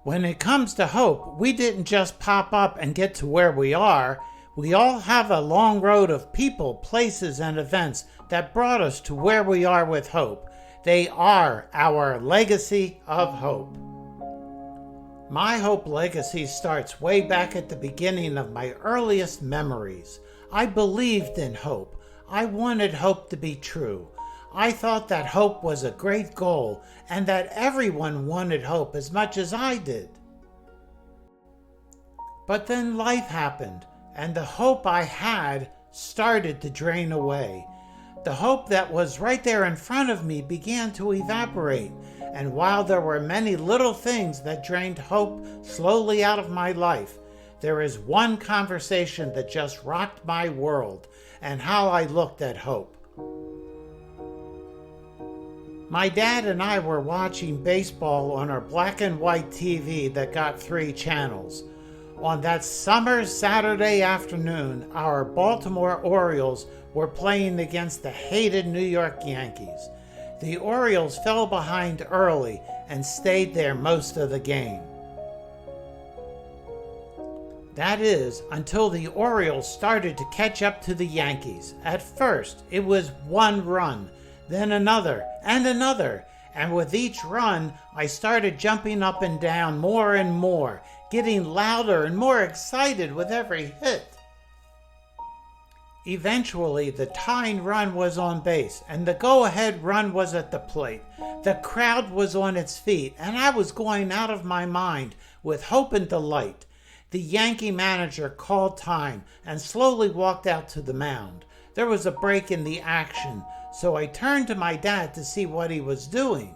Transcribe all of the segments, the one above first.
When it comes to hope, we didn't just pop up and get to where we are. We all have a long road of people, places, and events that brought us to where we are with hope. They are our legacy of hope. My hope legacy starts way back at the beginning of my earliest memories. I believed in hope. I wanted hope to be true. I thought that hope was a great goal and that everyone wanted hope as much as I did. But then life happened, and the hope I had started to drain away. The hope that was right there in front of me began to evaporate, and while there were many little things that drained hope slowly out of my life, there is one conversation that just rocked my world and how I looked at hope. My dad and I were watching baseball on our black and white TV that got 3 channels. On that summer Saturday afternoon, our Baltimore Orioles were playing against the hated New York Yankees. The Orioles fell behind early and stayed there most of the game. That is, until the Orioles started to catch up to the Yankees. At first, it was 1 run, then another, and with each run, I started jumping up and down more and more, getting louder and more excited with every hit. Eventually, the tying run was on base, and the go-ahead run was at the plate. The crowd was on its feet, and I was going out of my mind with hope and delight. The Yankee manager called time and slowly walked out to the mound. There was a break in the action, so I turned to my dad to see what he was doing.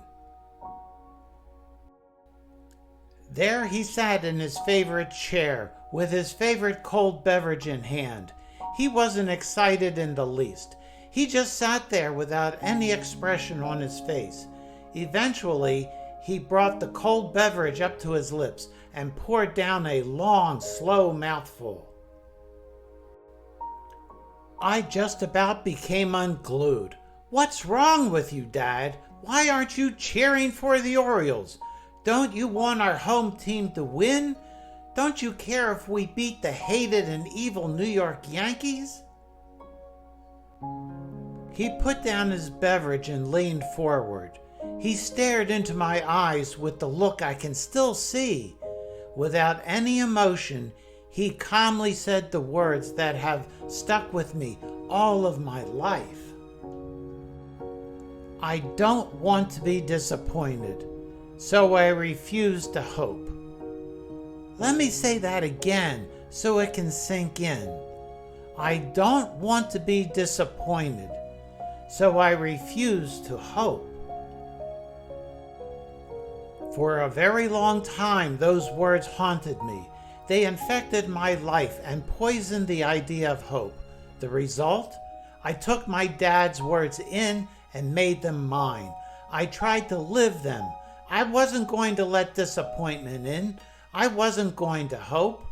There he sat in his favorite chair, with his favorite cold beverage in hand. He wasn't excited in the least. He just sat there without any expression on his face. Eventually, he brought the cold beverage up to his lips and poured down a long, slow mouthful. I just about became unglued. "What's wrong with you, Dad? Why aren't you cheering for the Orioles? Don't you want our home team to win? Don't you care if we beat the hated and evil New York Yankees?" He put down his beverage and leaned forward. He stared into my eyes with the look I can still see. Without any emotion, he calmly said the words that have stuck with me all of my life. "I don't want to be disappointed, so I refuse to hope." Let me say that again so it can sink in. I don't want to be disappointed, so I refuse to hope. For a very long time, those words haunted me. They infected my life and poisoned the idea of hope. The result? I took my dad's words in and made them mine. I tried to live them. I wasn't going to let disappointment in. I wasn't going to hope.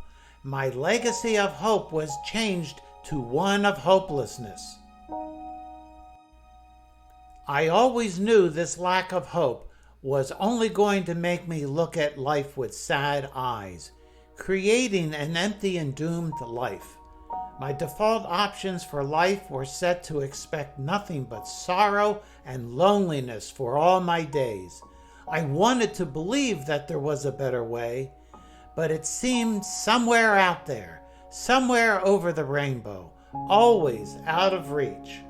My legacy of hope was changed to one of hopelessness. I always knew this lack of hope was only going to make me look at life with sad eyes, creating an empty and doomed life. My default options for life were set to expect nothing but sorrow and loneliness for all my days. I wanted to believe that there was a better way, but it seemed somewhere out there, somewhere over the rainbow, always out of reach.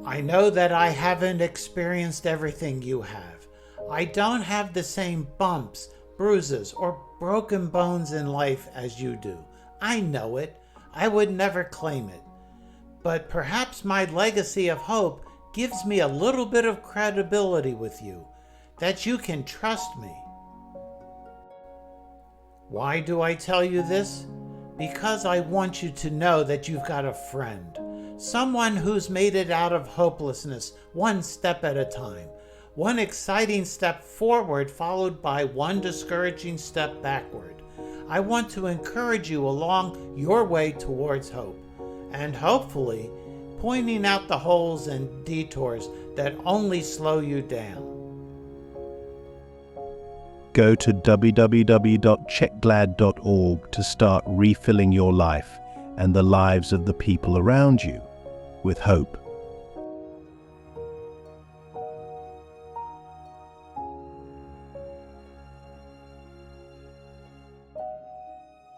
I know that I haven't experienced everything you have. I don't have the same bumps, bruises, or broken bones in life as you do. I know it. I would never claim it. But perhaps my legacy of hope gives me a little bit of credibility with you, that you can trust me. Why do I tell you this? Because I want you to know that you've got a friend. Someone who's made it out of hopelessness one step at a time. One exciting step forward followed by one discouraging step backward. I want to encourage you along your way towards hope. And hopefully, pointing out the holes and detours that only slow you down. Go to www.checkglad.org to start refilling your life and the lives of the people around you with hope.